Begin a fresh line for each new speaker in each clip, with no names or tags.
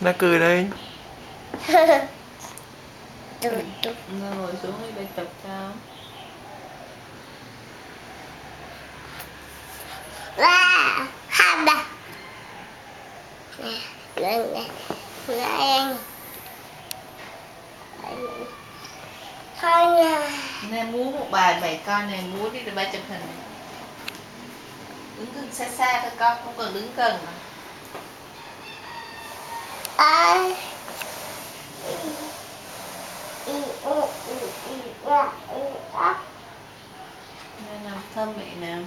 Nó cười đi.
Nó ngồi xuống đi để chụp cho.
Hai ba. Lên nè. Lên. Thôi nha.
Nè múa một bài vậy con này, múa đi để ba chụp hình. Đứng xa xa thôi con, không cần đứng gần mà. Nè nằm thơm mẹ nào.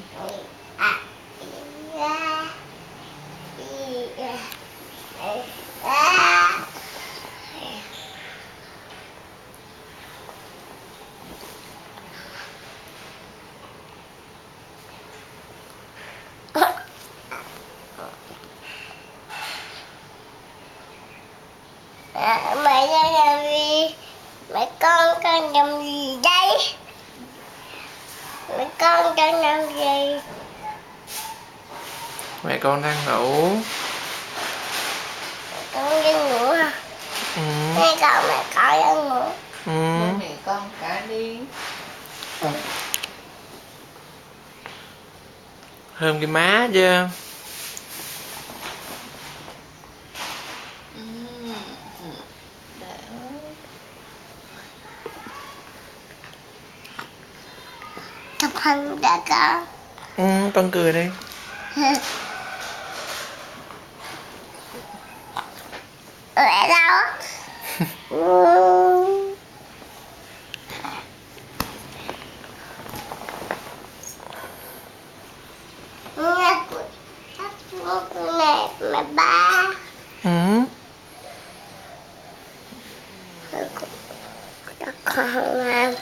Mẹ đang làm gì? Mẹ con làm gì đây? Mẹ con đang làm gì?
Mẹ con đang ngủ.
Con đang ngủ hả?
Ừ.
Mẹ con đang ngủ.
Ừ.
Mẹ con cả đi.
Thơm cái má chưa?
Đã.
Chụp hình đã con.
Ừ, con cười đi.
Mẹ đâu? Mẹ ba.
Ừ.
Con làm.